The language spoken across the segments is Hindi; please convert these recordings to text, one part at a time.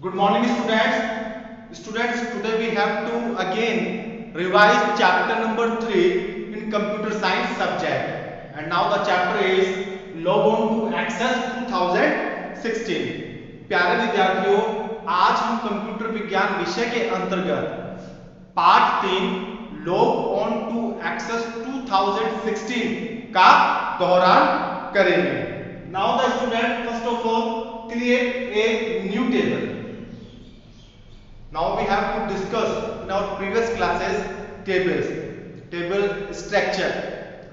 Good morning, students. Students, today we have to again revise chapter number 3 in computer science subject. And now the chapter is Log on to Access 2016. प्यारे विद्यार्थियों, आज हम कंप्यूटर विज्ञान विषय के अंतर्गत part 3 log on to access 2016 का दोहरान करेंगे. Now the student first of all create a new table. Now we have to discuss in our previous classes tables, table structure.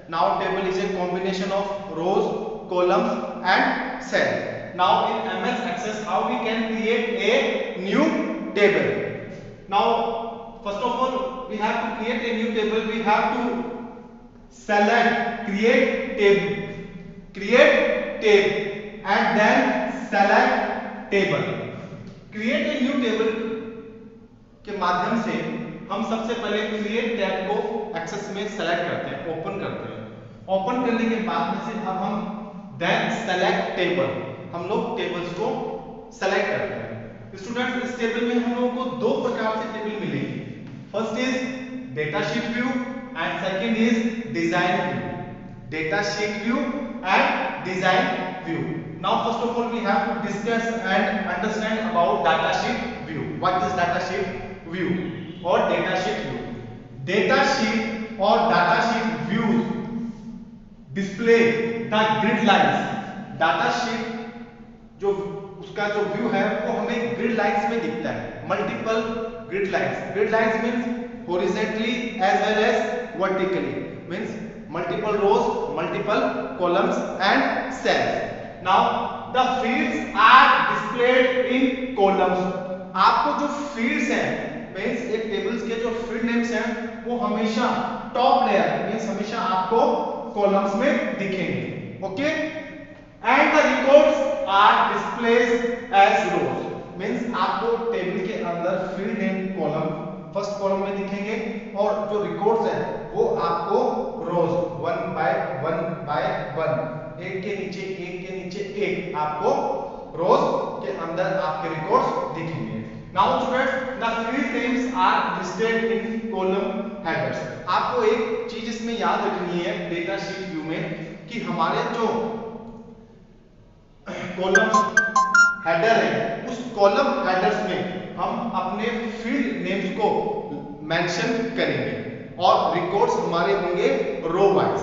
Now table is a combination of rows, columns and cells. Now in MS Access how we can create a new table. Now first of all we have to create a new table. We have to select create table and then select table. Create a new table के माध्यम से हम सबसे पहले क्रिएट टैब को एक्सेस में सेलेक्ट करते हैं, ओपन करते हैं. ओपन करने के बाद में से अब हम देन सेलेक्ट टेबल, हम लोग टेबल्स को सेलेक्ट करते हैं. स्टूडेंट्स, इस टेबल में हम लोगों को दो प्रकार से टेबल मिलेगी. First is data sheet view and second is design view. Data sheet view and design view. Now first of all we have to discuss and understand about data sheet view. What is data sheet view or data sheet view? Data sheet or data sheet views display the grid lines. Data sheet जो उसका जो व्यू है वो हमें ग्रिड लाइंस में दिखता है. Multiple grid lines. Grid lines means horizontally as well as vertically, means multiple rows, multiple columns and cells. Now the fields are displayed in columns. आपको जो fields हैं मींस एक टेबल्स के जो फील्ड नेम्स हैं वो हमेशा टॉप लेयर मींस हमेशा आपको कॉलम्स में दिखेंगे. Okay. And the records are displayed as rows. Means आपको टेबल के अंदर field name column first column में दिखेंगे और जो रिकॉर्ड्स हैं वो आपको रोज वन बाय वन एक के नीचे एक आपको रोज के अंदर आपके रिकॉर्ड्स दिखेंगे. Now students, the field names are listed in column headers. आपको एक चीज इसमें याद रखनी है डेटा शीट व्यू में कि हमारे जो कॉलम हेडर है उस कॉलम हेडर्स में हम अपने फील्ड नेम्स को मेंशन करेंगे और रिकॉर्ड्स हमारे होंगे row wise.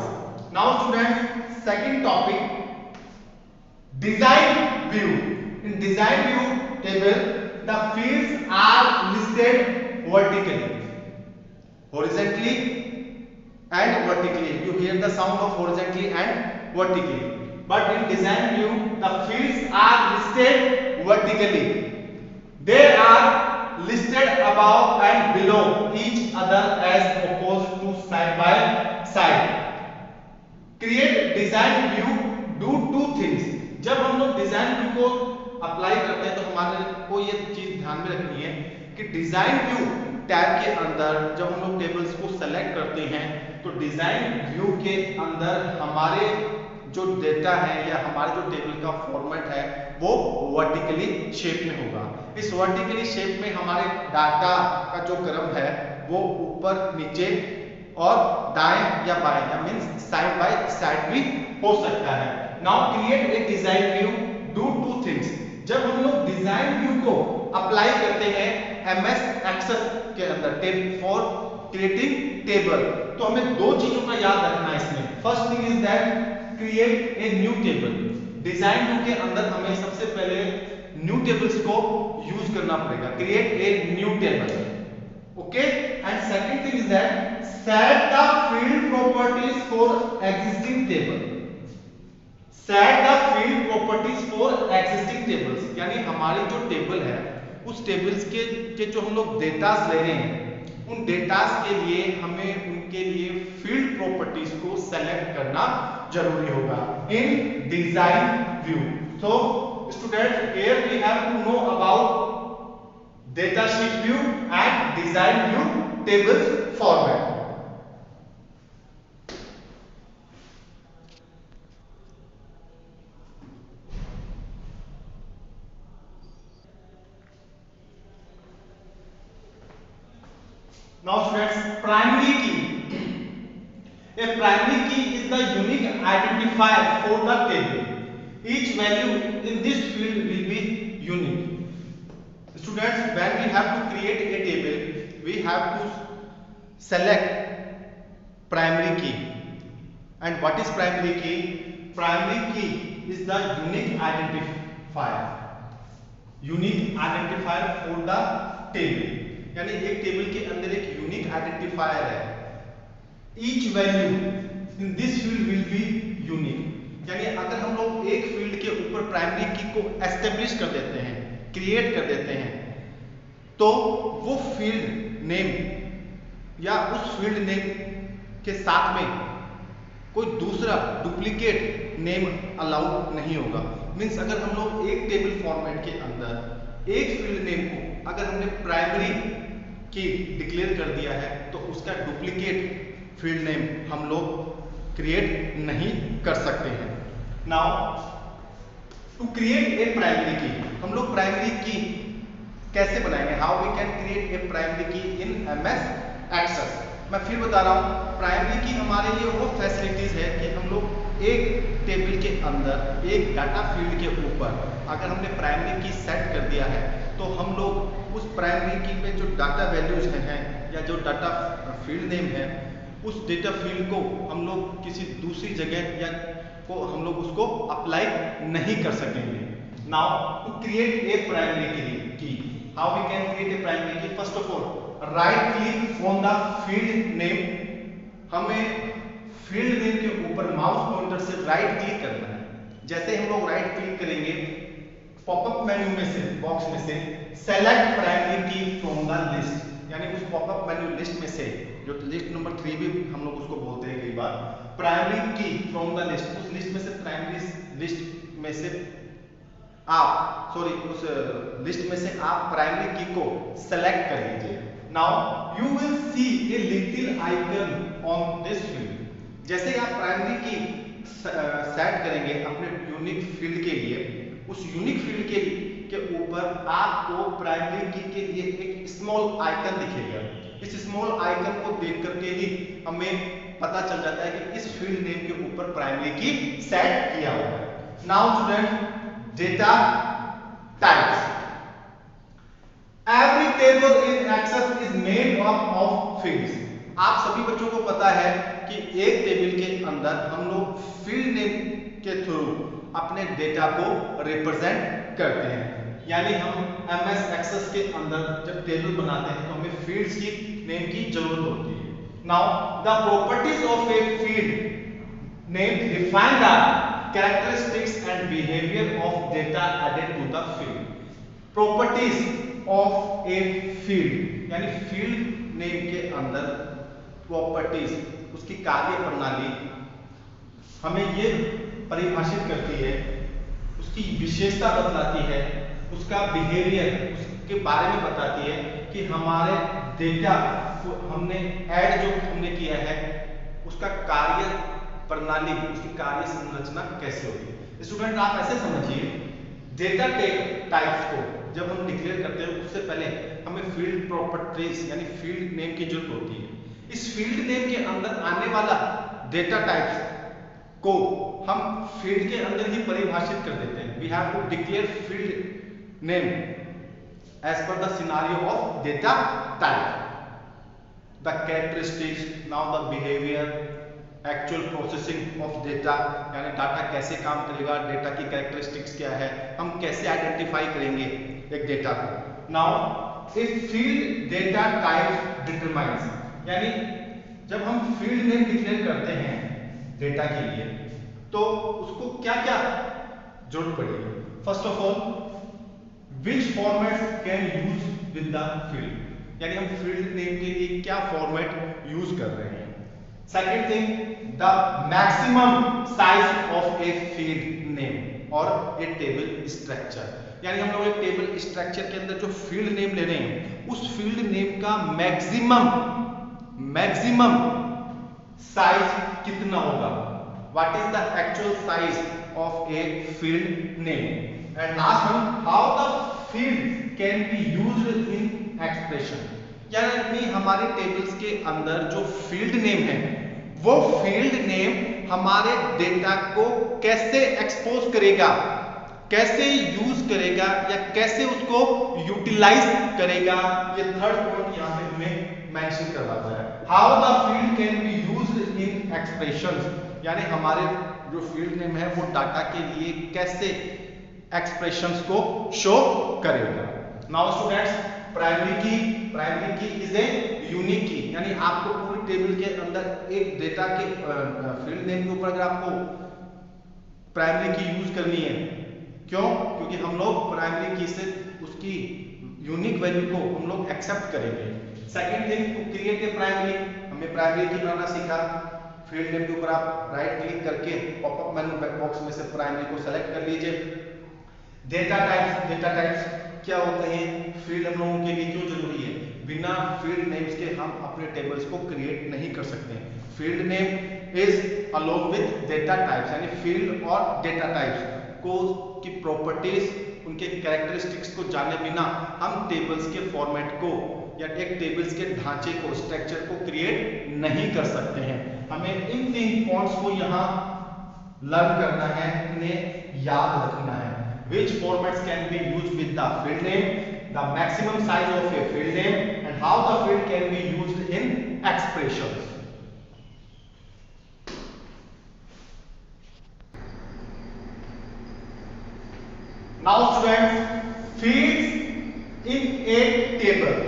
Now students, second topic design view. In design view table the fields are listed vertically, horizontally and vertically. You hear the sound of horizontally and vertically, but in design view the fields are listed vertically. They are listed above and below each other as opposed to side by side. Create design view do two things. जब हम लोग डिजाइन व्यू को अप्लाई करते हैं तो हमारे को ये चीज ध्यान में रखनी है कि डिजाइन व्यू टैब के अंदर जब हम लोग टेबल्स को सेलेक्ट करते हैं तो डिजाइन व्यू के अंदर हमारे जो डेटा है या हमारे जो टेबल का फॉर्मेट है वो वर्टिकली शेप में होगा. इस वर्टिकली शेप में हमारे डाटा का जो क्रम है वो ऊपर नीचे और दाएं या बाएं या मींस साइड बाय साइड भी हो सकता है. Now create a design view do two things. जब हम लोग डिजाइन व्यू को अप्लाई करते हैं एमएस एक्सेस के अंदर टेबल फॉर क्रिएटिंग टेबल तो हमें दो चीजों का याद रखना है इसमें. First thing is that create a new table. Design view के अंदर हमें सबसे पहले न्यू टेबल्स को यूज करना पड़ेगा. Create a new table. Okay. And second thing is that set the field properties for existing table. Set the field properties for existing tables. यानी हमारी जो टेबल है उस टेबल्स के जो हम लोग डेटास ले रहे हैं उन डेटास के लिए हमें उनके लिए फील्ड प्रॉपर्टीज को सेलेक्ट करना जरूरी होगा in design view. So students, here we have to know about datasheet view and design view tables format. Now students, primary key. A primary key is the unique identifier for the table. Each value in this field will be unique. Students, when we have to create a table, we have to select primary key. And what is primary key? Primary key is the unique identifier. Unique identifier for the table. यानी एक टेबल के अंदर एक यूनिक आइडेंटिफायर है. Each value in this field will be unique. यानी अगर हम लोग एक फील्ड के ऊपर प्राइमरी की को एस्टेब्लिश कर देते हैं, क्रिएट कर देते हैं, तो वो फील्ड नेम या उस फील्ड नेम के साथ में कोई दूसरा डुप्लीकेट नेम अलाउ नहीं होगा. मींस अगर हम लोग एक टेबल फॉर्मेट के अंदर एक फील्ड नेम को अगर हमने प्राइमरी की डिक्लेयर कर दिया है तो उसका डुप्लीकेट फील्ड नेम हम लोग क्रिएट नहीं कर सकते हैं. Now to create a primary key, हम लोग प्राइमरी की कैसे बनाएंगे? How we can create a primary key in MS Access. मैं फिर बता रहा हूँ, प्राइमरी की हमारे लिए वो फैसिलिटीज है कि हम लोग एक टेबल के अंदर एक डाटा फील्ड के ऊपर अगर हमने प्राइमरी की सेट कर दिया है तो हम लोग उस प्राइमरी की में जो डाटा वैल्यूज हैं या जो डाटा फील्ड नेम है उस डेटा फील्ड को हम लोग किसी दूसरी जगह या को हम लोग उसको अप्लाई नहीं कर सकेंगे. Now to create a primary key, how we can create a primary key? First of all right click on the field name. हमें फील्ड नेम के ऊपर माउस पॉइंटर से राइट क्लिक करना है. जैसे हम लोग राइट क्लिक करेंगे पॉपअप मेन्यू में से, बॉक्स में से select primary key from the list, यानी उस पॉपअप मेन्यू लिस्ट में से, जो लिस्ट नंबर 3 भी हम लोग उसको बोलते हैं कई बार, primary key from the list, उस लिस्ट में से प्राइमरी लिस्ट में से आप उस लिस्ट में से आप प्राइमरी की को सेलेक्ट कर लीजिए. Now you will see a little icon on this field. जैसे आप प्राइमरी की सेट करेंगे अपने यूनिक फील्ड के लिए, उस यूनिक फील्ड के ऊपर आपको प्राइमरी की के लिए एक स्मॉल आइकन दिखेगा. इस स्मॉल आइकन को देख करके ही हमें पता चल जाता है कि इस फील्ड नेम के ऊपर प्राइमरी की सेट किया हुआ है. Now student, data types. Every table in excess is made up of fields. आप सभी बच्चों को पता है कि एक टेबल के अंदर हम लोग फील्ड नेम के थ्रू अपने डेटा को रिप्रेजेंट करते हैं. यानी हम MS Access के अंदर जब टेबल बनाते हैं तो हमें फील्ड्स की नेम की जरूरत होती है. Now the properties of a field name define the characteristics and behavior of data added to the field. Properties of a field यानी फील्ड नेम के अंदर प्रॉपर्टीज, उसकी कार्य प्रणाली हमें ये परिभाषित करती है, उसकी विशेषता बतलाती है, उसका बिहेवियर उसके बारे में बताती है कि हमारे डेटा को हमने ऐड जो हमने किया है उसका कार्य प्रणाली, उसकी कार्य संरचना कैसे होगी. स्टूडेंट आप ऐसे समझिए, डेटा टाइप्स को जब हम डिक्लेयर करते हैं उससे पहले हमें फील्ड प्रॉपर्टीज यानी फील्ड नेम की जरूरत होती है. इस फील्ड नेम के अंदर आने वाला डेटा टाइप्स को हम फील्ड के अंदर ही परिभाषित कर देते हैं. We have to declare field name as per the scenario of data type. The characteristics, now the behaviour, actual processing of data यानी डाटा कैसे काम करेगा, डेटा की कैरेक्टरिस्टिक्स क्या है, हम कैसे आइडेंटिफाई करेंगे एक डेटा को. Now if field data type determines, यानी जब हम फील्ड नेम डिक्लेयर करते हैं डेटा के लिए तो उसको क्या क्या जरूरत पड़ेगी. First of all, which formats can use with the field, यानी हम फील्ड नेम के लिए क्या फॉर्मेट यूज कर रहे हैं. Second thing, the maximum size of a field name और a table structure, यानी हम लोग एक टेबल स्ट्रक्चर के अंदर जो फील्ड नेम ले रहे हैं उस फील्ड नेम का मैक्सिमम साइज कितना होगा. What is the actual size of a field name. And last one, how the field can be used in expression, यानी हमारे टेबल्स के अंदर जो फील्ड नेम है वो फील्ड नेम हमारे डेटा को कैसे एक्सपोज करेगा, कैसे यूज करेगा या कैसे उसको यूटिलाइज करेगा, ये थर्ड पॉइंट यहाँ पे हमें मेंशन करवाता है। How the field can be used in expressions, यानी हमारे जो फील्ड नेम है वो डाटा के लिए कैसे एक्सप्रेशंस को शो करेगा। नाउ स्टूडेंट्स, प्राइमरी की इज ए यूनिक की, यानी आपको पूरी टेबल के अंदर एक डेटा के फील्ड नेम के ऊपर अगर आपको प्राइमरी की यूज करनी है, क्यों? क्योंकि हम लोग प्राइमरी की से उसकी यूनिक वैल्यू को हम लोग एक्सेप्ट करेंगे। Second thing, to create a primary, हमने प्राइमरी की बनाना सीखा। फील्ड नेम के ऊपर आप राइट क्लिक करके पॉपअप मेनू बॉक्स में से प्राइमरी को सेलेक्ट कर लीजिए। डेटा टाइप्स क्या होते हैं, फील्ड हम लोगों के लिए क्यों जरूरी है? बिना फील्ड नेम्स के हम अपने टेबल्स को क्रिएट नहीं कर सकते। Field name is along with data types, यानी फील्ड और डेटा टाइप्स को की प्रॉपर्टीज, उनके कैरेक्टरिस्टिक्स को जाने बिना हम टेबल्स के फॉर्मेट को या एक टेबल्स के ढांचे को, स्ट्रक्चर को क्रिएट नहीं कर सकते हैं। हमें इन 3 पॉइंट्स को यहाँ लर्न करना है, इन्हें याद रखना है। Which formats can be used with the field name, the maximum size of a field name, and how the field can be used in expressions. Now students, fields in a table,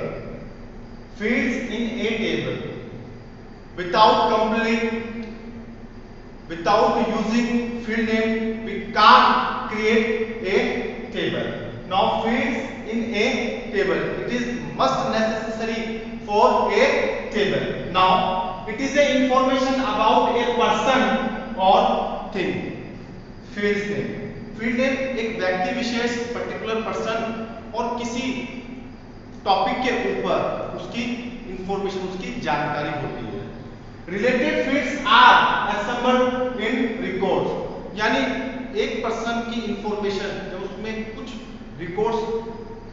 without using field name we can't create a table. Now fields in a table, it is must necessary for a table. Now it is a information about a person or thing. Fields name, field name एक व्यक्ति विशेष, पर्टिकुलर पर्सन और किसी टॉपिक के ऊपर उसकी इंफॉर्मेशन, उसकी जानकारी होती है। Related fields are assembled in records, यानी एक पर्सन की इंफॉर्मेशन जब उसमें कुछ रिकॉर्ड्स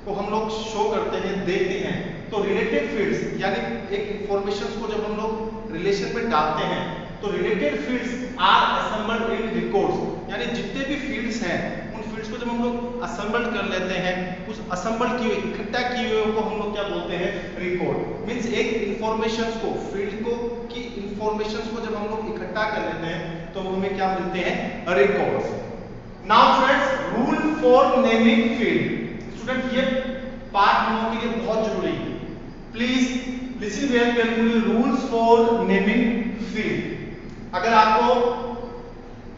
को हम लोग शो करते हैं, देखते हैं, तो रिलेटेड फील्ड्स यानी एक इंफॉर्मेशन को जब हम लोग रिलेशन में डालते हैं तो related fields are assembled in records, यानी जितने भी फील्ड्स हैं उन फील्ड्स को जब हम लोग असेंबल कर लेते हैं, उस असेंबल किए हुए, इकट्ठा किए हुए को हम लोग क्या बोलते हैं? रिकॉर्ड। मींस एक इंफॉर्मेशन को, फील्ड को की इंफॉर्मेशन को जब हम लोग इकट्ठा कर लेते हैं तो हमें क्या मिलते हैं? Records. Now friends, rule for naming field. Student, ये पार्ट हम लोगों के लिए बहुत जरूरी है, please listen very carefully. Rules for naming field, अगर आपको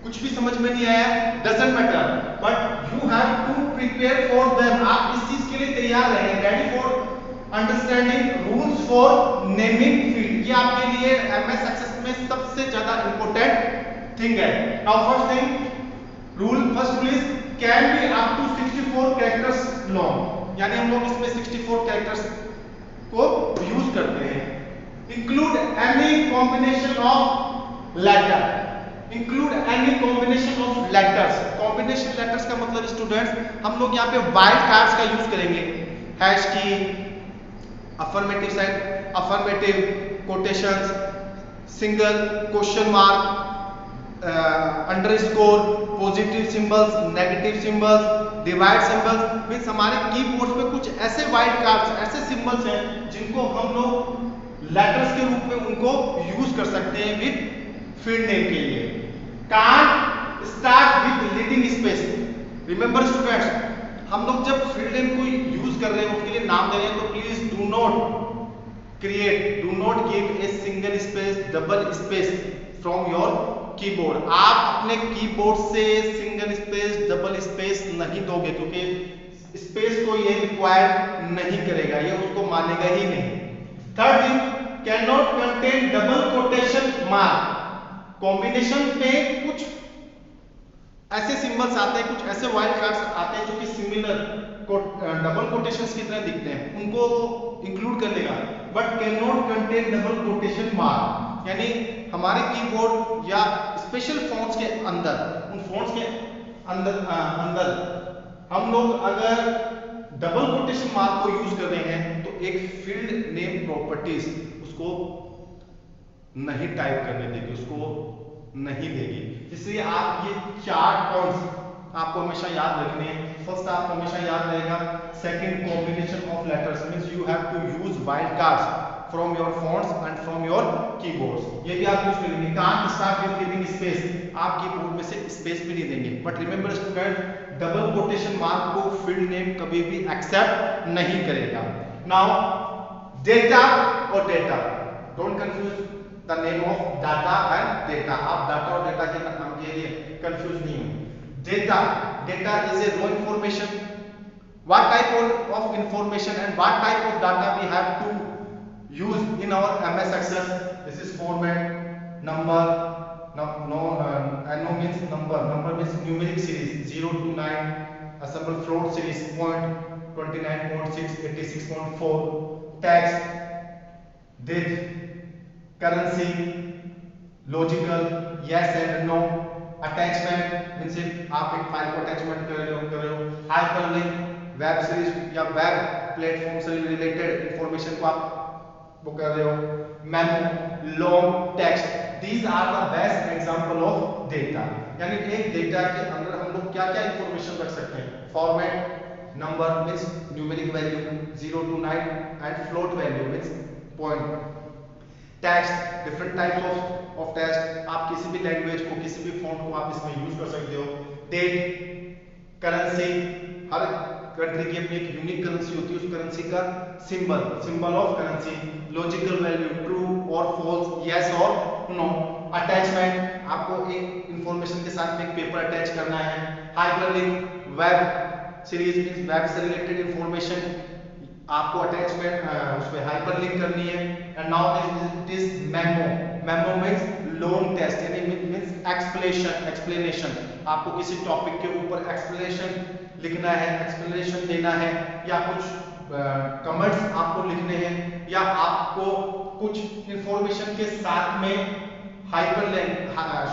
कुछ भी समझ में नहीं आया, doesn't matter, but you have to prepare for them. आप इस चीज के लिए तैयार रहें, ready for understanding rules for naming field. ये आपके लिए एमएस एक्सेस में सबसे ज्यादा इंपॉर्टेंट थिंग है। Now first rule is can be up to 64 characters long, यानी हम लोग इसमें 64 कैरेक्टर्स को यूज करते हैं। Include any combination of letter, include any combination of letters. Combination letters का मतलब स्टूडेंट्स हम लोग यहाँ पे वाइल्ड कार्ड्स का यूज करेंगे, hash key, affirmative sign, affirmative, quotations, single, question mark, underscore, positive symbols, negative symbols, divide symbols. Means हमारे कीबोर्ड पे कुछ ऐसे वाइल्ड कार्ड्स, ऐसे सिंबल्स हैं जिनको हम लोग लेटर्स के रूप में उनको यूज कर सकते हैं विद फील्ड नेम के लिए। Can't start with leading space. Remember students, हम लोग जब फील्ड नेम को यूज कर रहे हैं, उसके लिए नाम दे रहे हैं, तो please do not give a single space, double space from your keyboard. आप अपने कीबोर्ड से सिंगल स्पेस, डबल स्पेस नहीं दोगे, क्योंकि स्पेस को ये रिक्वायर नहीं करेगा, ये उसको मानेगा ही नहीं। Third thing, can not contain double quotation mark. Combination में कुछ ऐसे सिंबल्स आते हैं, कुछ ऐसे वाइल्ड कार्ड्स आते हैं जो कि सिमिलर डबल कोटेशंस की तरह दिखते हैं, उनको इंक्लूड कर लेगा, but can not contain double quotation mark. यानी हमारे कीबोर्ड या स्पेशल फॉन्ट्स के अंदर, उन फॉन्ट्स के अंदर हम लोग अगर डबल कोटेशन मार्क को यूज कर रहे हैं तो एक फील्ड नेम प्रॉपर्टीज उसको नहीं टाइप करने देगी, उसको नहीं देगी। इसलिए आप ये 4 टर्म्स आपको हमेशा याद रखने हैं। फर्स्ट आपको हमेशा याद रहेगा second combination of letters means you have to use wild cards from your fonts and from your keyboards. ये भी आप यूज करेंगे। Can't start with giving space, आप कीबोर्ड में से स्पेस भी नहीं देंगे। But remember student, double quotation mark को फील्ड नेम कभी भी एक्सेप्ट नहीं करेगा। नाउ डेटा और data, don't confuse the name of data and data. आप डाटा और डेटा के नाम के लिए कंफ्यूज नहीं हो। Data, data is a raw information. What type of information and what type of data we have to use in our MS Access? This is format, number, no means number, number means numeric series 0 to 9, assemble float series point 29.6, 86.4, text, date, currency, logical, yes and no, attachment means आप एक फाइल को अटैचमेंट कर रहे हो, हाइपरलिंक, वेब सीरीज या वेब प्लेटफॉर्म से रिलेटेड इंफॉर्मेशन को आप वो कर रहे हो, memo, long text. These are the best example of data. यानी एक डेटा के अंदर हम लोग क्या क्या इंफॉर्मेशन रख सकते हैं? Format, number means numeric value 0 to 9 and float value means point, text, different types of text, आप किसी भी लैंग्वेज को, किसी भी फॉन्ट को आप इसमें यूज कर सकते हो। डेट, करेंसी, हर कंट्री की अपनी एक यूनिक करेंसी होती है, उस करेंसी का symbol, symbol of currency, logical value, true और फॉल्स, यस और नो, अटैचमेंट, आपको एक इंफॉर्मेशन के साथ में एक पेपर अटैच करना है, hyperlink, web series means web से रिलेटेड इंफॉर्मेशन आपको अटैचमेंट उसमें हाइपरलिंक करनी है। And now it is memo, memo means long text यानी मींस एक्सप्लेनेशन, आपको किसी टॉपिक के ऊपर एक्सप्लेनेशन लिखना है, एक्सप्लेनेशन देना है, या कुछ कमेंट्स आपको लिखने हैं, या आपको कुछ इंफॉर्मेशन के साथ में हाइपरलिंक,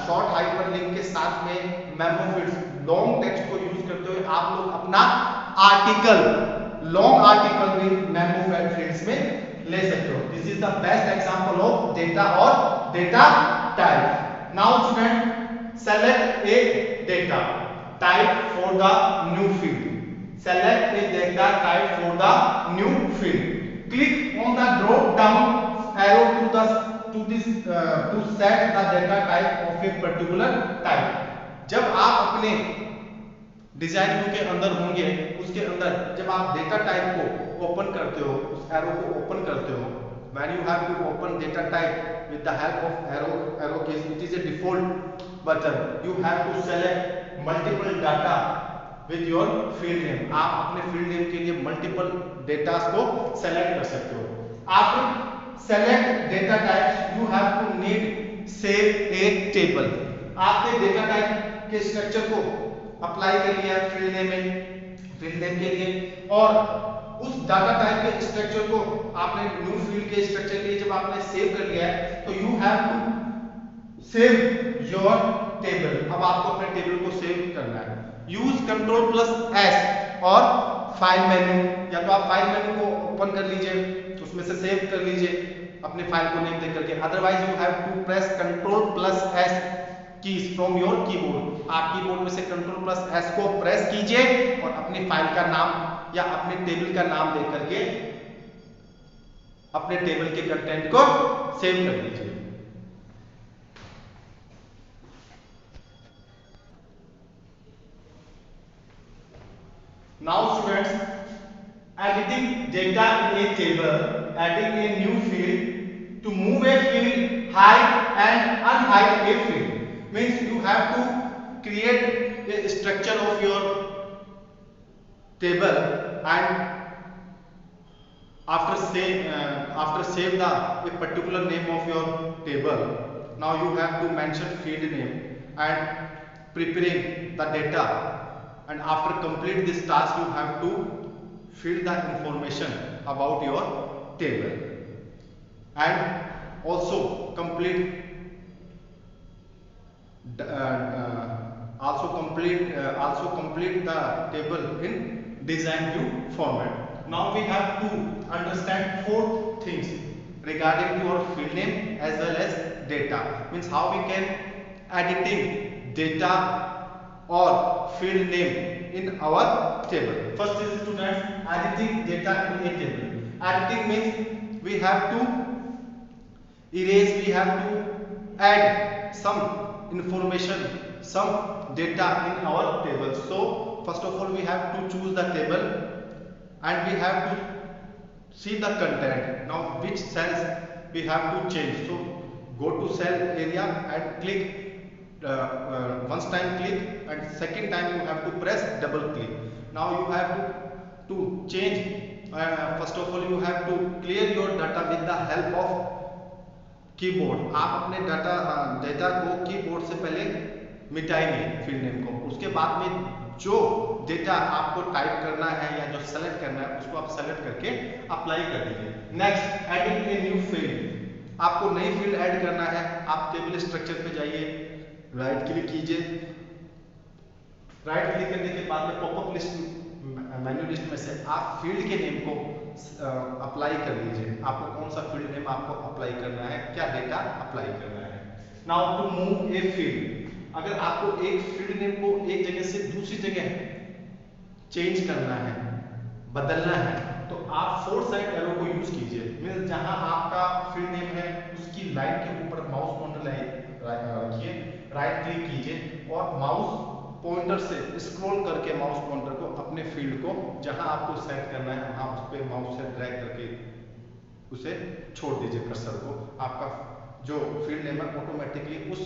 शॉर्ट हाइपरलिंक के साथ में मेमो फील्ड्स, लॉन्ग टेक्स्ट को यूज करते हुए आप लोग अपना आर्टिकल, लॉन्ग आर्टिकल भी मेमो फील्ड्स में ले सकते हो। This is the best example of data और data type. Now student, select a data type for the new field. Select a data type for the new field. Click on the drop down arrow to set the data type of a particular type। जब आप अपने डिजाइन व्यू के अंदर होंगे, उसके अंदर जब आप डेटा टाइप को ओपन करते हो, उस एरो को ओपन करते हो, when you have to open data type with the help of arrow keys, it is a default button, you have to select multiple data with your field name। आप अपने field name के लिए multiple data को select कर सकते हो। After select data types, you have to need save a table। आपने डेटा टाइप के स्ट्रक्चर को अप्लाई कर लिया फील्ड नेम में, फील्ड नेम के लिए, और उस डाटा टाइप के स्ट्रक्चर को आपने न्यू फील्ड के स्ट्रक्चर के लिए जब आपने सेव कर लिया है, तो you have to save your table. अब आपको अपने टेबल को सेव करना है। यूज Ctrl+S और फाइल मेन्यू, या तो आप फाइल मेन्यू को ओपन कर लीजिए, उसमें से सेव कर लीजिए अपने फाइल को नेम दे करके, otherwise you have to press Ctrl+S keys from your keyboard. आप कीबोर्ड में से Ctrl+S को प्रेस कीजिए और अपनी फाइल का नाम या अपने टेबल का नाम दे करके अपने टेबल के कंटेंट को सेव कर लीजिए। Now students, editing data in a table, adding a new field, to move a field, hide and unhide a field, means you have to create a structure of your table, and after save the a particular name of your table, now you have to mention field name and preparing the data, and after complete this task you have to fill the information about your table, and also complete the table in design view format। Now we have to understand 4 things regarding to our field name as well as data. Means how we can editing data or field name in our table. First is students editing data in a table. Editing means we have to erase, we have to add some information, some data in our table. So first of all we have to choose the table and we have to see the content. Now which cells we have to change. So go to cell area and click once time click, and second time you have to press double click. Now you have to change. First of all you have to clear your data with the help of keyboard. आप अपने डेटा को कीबोर्ड से पहले मिटाएंगे फील्ड नेम को. उसके बाद में जो डेटा आपको टाइप करना है या जो सेलेक्ट करना है उसको आप सेलेक्ट करके अप्लाई कर दीजिए. Next adding a new field. आपको नई फील्ड ऐड करना है. आप टेबल स्ट्रक्चर पे जाइए, राइट क्लिक कीजिए. राइट क्लिक करने के बाद में पॉपअप लिस्ट मेन्यू लिस्ट में से आप फील्ड के नेम को अप्लाई कर लीजिए. आपको कौन सा फील्ड नेम आपको अप्लाई करना है, क्या डेटा अप्लाई करना है. Now to move a field. अगर आपको एक फील्ड नेम को एक जगह से दूसरी जगह चेंज करना है, बदलना है, तो आप 4 साइड एरो को यूज कीजिए. मींस जहां आपका फील्ड नेम है उसकी लाइन के ऊपर माउस पॉइंटर रखिए, राइट क्लिक कीजिए और माउस पॉइंटर से स्क्रॉल करके माउस पॉइंटर को अपने फील्ड को जहां आपको सेट करना है वहां उस पे माउस से ड्रैग करके उसे छोड़ दीजिए कर्सर को. आपका जो फील्ड नेम है ऑटोमेटिकली उस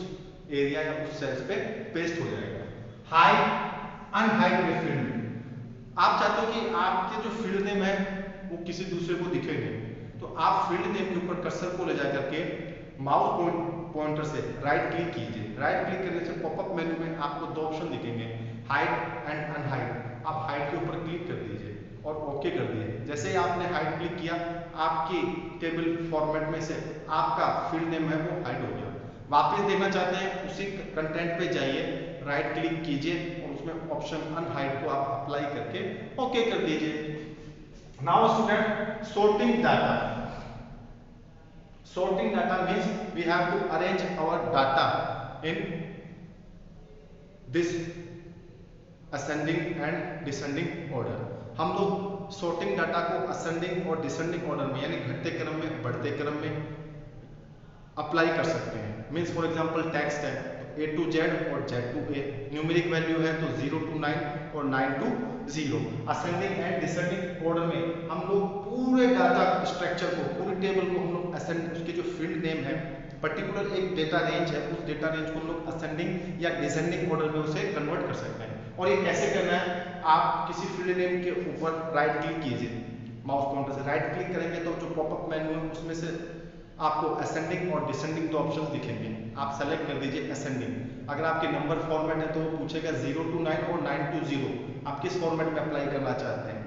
एरिया या उस सेल्स पे पेस्ट हो जाएगा. Hide unhide a field. आप चाहते हो कि आपके जो फील्ड नेम है वो किसी दूसरे को दिखेंगे, तो आप फील्ड नेम के ऊपर कर्सर को ले जा करके माउस पॉइंटर से राइट क्लिक कीजिए. राइट क्लिक करने से पॉपअप मेन्यू में आपको 2 ऑप्शन दिखेंगे, हाइड एंड अनहाइड. आप हाइड के ऊपर क्लिक कर दीजिए और ओके कर दीजिए. जैसे ही आपने हाइड क्लिक किया आपकी टेबल फॉर्मेट में से आपका फील्ड नेम है वो हाइड हो गया. वापस देखना चाहते हैं उसी कंटेंट पे जाइए, राइट क्लिक कीजिए और उसमें ऑप्शन अनहाइड को आप अप्लाई करके ओके कर दीजिए. Now student sorting data. Sorting data means we have to arrange our data in this ascending and descending order. हम लोग sorting data को ascending और descending order में यानी घटते क्रम में बढ़ते क्रम में अप्लाई कर सकते हैं. मीन्स फॉर एग्जांपल टेक्स्ट है A to Z और Z to A. Numeric value है तो 0 to 9 और 9 to 0. Ascending and descending order में हम लोग पूरे डाटा स्ट्रक्चर को, पूरी टेबल को हम लोग असेंड, उसके जो फील्ड नेम है पर्टिकुलर एक डेटा रेंज है, उस डेटा रेंज को हम लोग असेंडिंग या डिसेंडिंग ऑर्डर में उसे कन्वर्ट कर सकते हैं. और ये कैसे करना है, आप किसी फील्ड नेम के ऊपर राइट क्लिक कीजिए, माउस पॉइंटर से राइट क्लिक करेंगे तो जो पॉपअप मेन्यू है उसमें से आपको असेंडिंग और डिसेंडिंग 2 ऑप्शंस दिखेंगे. आप सेलेक्ट कर दीजिए असेंडिंग. अगर आपके नंबर फॉर्मेट है तो वो पूछेगा 0 to 9 और 9 to 0. आप किस फॉर्मेट में अप्लाई करना चाहते हैं.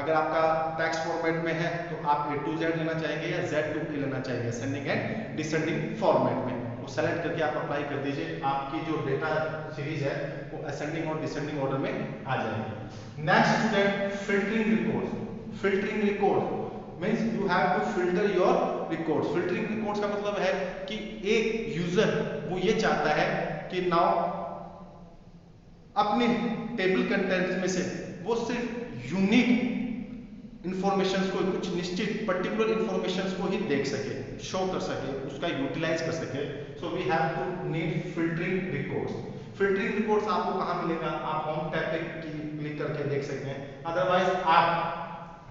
अगर आपका टेक्स्ट फॉर्मेट में है तो आप A to Z लेना चाहेंगे या Z to A लेना चाहेंगे असेंडिंग एंड डिसेंडिंग फॉर्मेट में. वो सेलेक्ट करके आप अप्लाई कर दीजिए. आपकी जो डेटा सीरीज है वो असेंडिंग और डिसेंडिंग ऑर्डर में आ जाएगी. Next student filtering records. Filtering record means you have to filter your records. Filtering records का मतलब है कि एक यूजर वो ये चाहता है कि नाउ अपने टेबल कंटेंट्स में से वो सिर्फ यूनिक इंफॉर्मेशंस को, कुछ निश्चित पर्टिकुलर इंफॉर्मेशंस को ही देख सके, शो कर सके, उसका यूटिलाइज कर सके. So we have to need filtering records. Filtering records आपको कहाँ मिलेगा, आप होम टैब पे क्लिक करके देख सकते हैं. अदरवाइज आप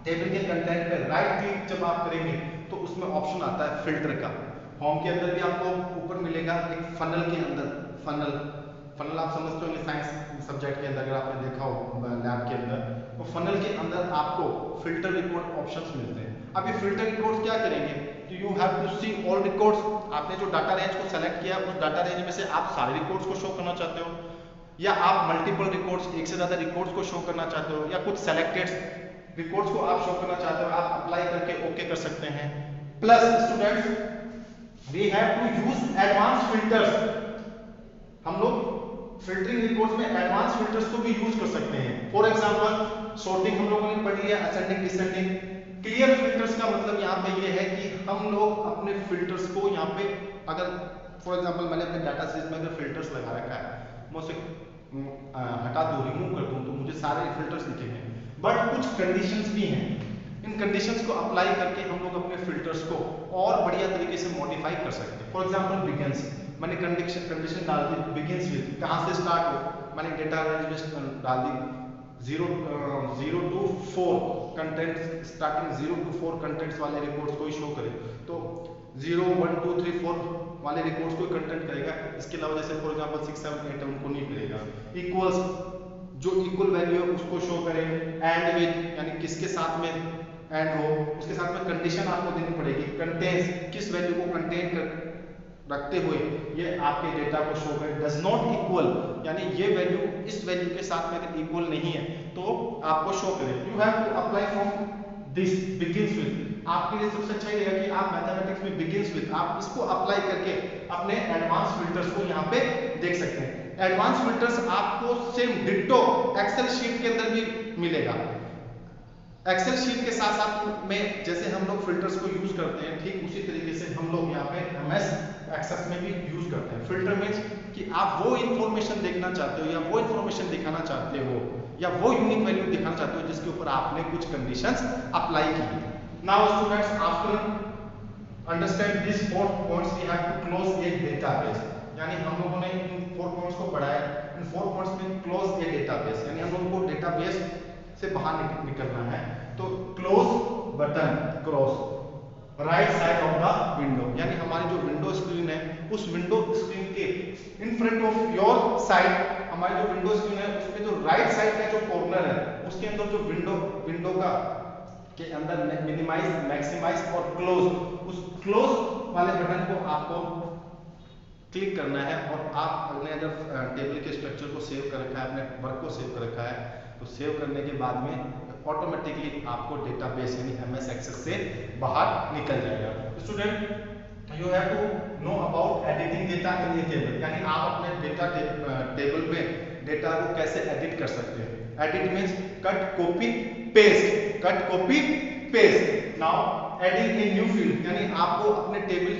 टेबल के कंटेंट पे राइट क्लिक जब आप करेंगे तो उसमें ऑप्शन आता है फिल्टर का. होम के अंदर भी आपको ऊपर मिलेगा एक फनल के अंदर. फनल आप समझते होंगे साइंस सब्जेक्ट के अंदर, अगर आपने देखा हो लैब के अंदर, तो फनल के अंदर आपको फिल्टर रिकॉर्ड ऑप्शंस मिलते हैं. अब ये फिल्टर रिकॉर्ड्स क्या करेंगे, तो you have to see all records. आपने जो डाटा रेंज को सेलेक्ट किया उस डाटा रेंज में से आप सारे रिकॉर्ड्स को शो करना चाहते हो, या आप मल्टीपल रिकॉर्ड्स, एक से ज्यादा रिकॉर्ड्स को शो करना चाहते हो, या कुछ सेलेक्टेड रिकॉर्ड्स को आप शो करना चाहते हो, आप अप्लाई करके ओके कर सकते हैं. Plus students we have to use advance filters. हम लोग फिल्टरिंग रिकॉर्ड्स में एडवांस फिल्टर्स को भी यूज कर सकते हैं. फॉर एग्जांपल सॉर्टिंग हम लोगों ने पढ़ लिया असेंडिंग डिसेंडिंग। क्लियर फिल्टर्स का मतलब यहाँ पे ये है कि हम लोग अपने फिल्टर्स को यहाँ पे, अगर फॉर एग्जांपल मैंने अपने डाटा सीरीज में अगर फिल्टर्स लगा रखा है, मैं उसे हटा दूं, रिमूव कर दूं, तो मुझे सारे फिल्टर्स दिखेंगे। बट कुछ कंडीशंस भी हैं, इन कंडीशंस को अप्लाई करके हम लोग अपने फिल्टर्स को और बढ़िया तरीके से मॉडिफाई कर सकते हैं। फॉर एग्जांपल बिगिंस, मैंने कंडीशन डाल दी बिगिंस विद, कहाँ से स्टार्ट हो, मैंने डेटा रेंज में डाल दी 0 to 4 contents, starting 0 to 4 contents वाले रिकॉर्ड्स को ही शो करे, तो 0 1 2 3 4 वाले रिकॉर्ड्स को कंटेंट करेगा। इसके अलावा जैसे फॉर एग्जांपल 6 7 8 उनको नहीं करेगा। इक्वल्स, जो इक्वल वैल्यू है उसको शो करे। एंड विद, यानी किसके साथ में एंड हो, उसके साथ में कंडीशन आपको देनी पड़ेगी। कंटेन्स, किस वैल्यू को कंटेन कर रखते हुए ये आपके डेटा को शो करे। डज नॉट इक्वल, यानी ये वैल्यू इस वैल्यू के साथ में अगर इक्वल नहीं है तो आपको शो करे। You have to apply from this begins with, आपके लिए सबसे अच्छा रहेगा कि आप मैथमेटिक्स में बिगिंस विद, आप इसको अप्लाई करके अपने एडवांस फिल्टर्स को यहाँ पे देख सकते हैं। एडवांस फिल्टर्स आपको सेम डिट्टो एक्सेल शीट के अंदर भी मिलेगा। एक्सेल शीट के साथ साथ में जैसे हम लोग फिल्टर्स को यूज करते हैं, ठीक उसी तरीके से हम लोग यहाँ पे एमएस एक्सेस में भी यूज करते हैं। फिल्टर मींस कि आप वो इंफॉर्मेशन देखना चाहते हो या वो इंफॉर्मेशन दिखाना चाहते हो या वो यूनिक वैल्यू दिखाना चाहते हो जिसके ऊपर आपने कुछ कंडीशंस अप्लाई की। Now students, after understand this 4 points we have to close a database, यानी हम लोगों ने इन 4 पॉइंट्स को पढ़ा है। इन 4 पॉइंट्स में क्लोज ए डेटाबेस, यानी हम लोगों को डेटाबेस से बाहर निकलना है। तो close button cross right side of the window, यानी हमारी जो विंडो स्क्रीन है उस विंडो स्क्रीन के in front of your side, हमारी जो विंडो स्क्रीन है उसके जो राइट साइड का जो कॉर्नर है उसके अंदर जो विंडो का के अंदर मिनिमाइज, मैक्सिमाइज और क्लोज, उस क्लोज वाले बटन को आपको क्लिक करना है। और आपने अगर टेबल के स्ट्रक्चर को सेव कर रखा है, अपने वर्क को सेव कर रखा है, तो सेव करने के बाद में ऑटोमेटिकली आपको डेटाबेस यानी एमएस एक्सेस से बाहर निकल जाएगा। Student, you have to know about editing data in a table, यानी आप अपने डेटा टेबल में डेटा को कैसे एडिट कर सकते हैं। Edit means cut copy paste, cut copy paste. Now adding a new field, यानी आपको अपने टेबल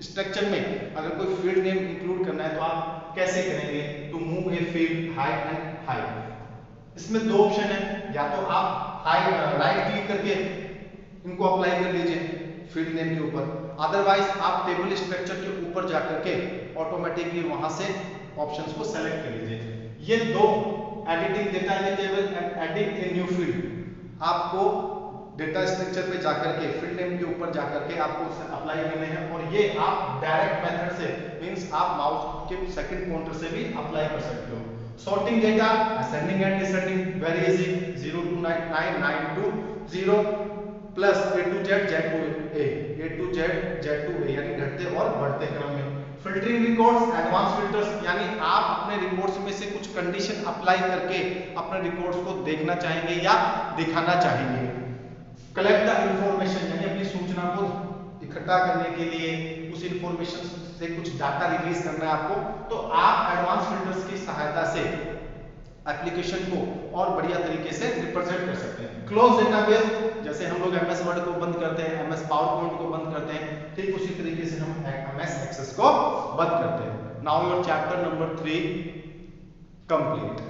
स्ट्रक्चर में अगर कोई फील्ड नेम इंक्लूड करना है तो आप कैसे करेंगे। To move a field height and height, इसमें 2 ऑप्शन है, या तो आप राइट क्लिक करके इनको अप्लाई कर लीजिए फील्ड नेम के ऊपर, अदरवाइज आप टेबल स्ट्रक्चर के ऊपर जाकर के ऑटोमेटिकली वहां से ऑप्शंस को सेलेक्ट कर लीजिए। ये 2, editing data in table and edit a new field, आपको डेटा स्ट्रक्चर पे जाकर के फील्ड नेम के ऊपर जाकर के आपको अप्लाई करने हैं। और ये आप डायरेक्ट मेथड से मींस आप माउस के सेकंड पॉइंटर से भी अप्लाई कर सकते हो। Sorting data, ascending and descending, very easy, 0 to 9, 9 to 0 plus A to Z, Z to A, A to Z, Z to A, यानी घटते और बढ़ते क्रम में। फिल्टरिंग रिकॉर्ड्स, एडवांस फिल्टर्स, यानी आप अपने रिकॉर्ड्स में से कुछ कंडीशन अप्लाई करके अपने रिकॉर्ड्स को देखना चाहेंगे या दिखाना चाहेंगे। कलेक्ट द इंफॉर्मेशन, यानी अपनी सूचना को इकट्ठा करने के लिए उस इंफॉर्मेशन से कुछ डाटा रिलीज करना है आपको, तो आप एडवांस फिल्टर्स की सहायता से एप्लीकेशन को और बढ़िया तरीके से रिप्रेजेंट कर सकते हैं। क्लोज डेटाबेस, जैसे हम लोग एमएस वर्ड को बंद करते हैं, एमएस पावरपॉइंट को बंद करते हैं, ठीक उसी तरीके से हम एमएस एक्सेस को बंद करते हैं। Now your chapter number 3 complete.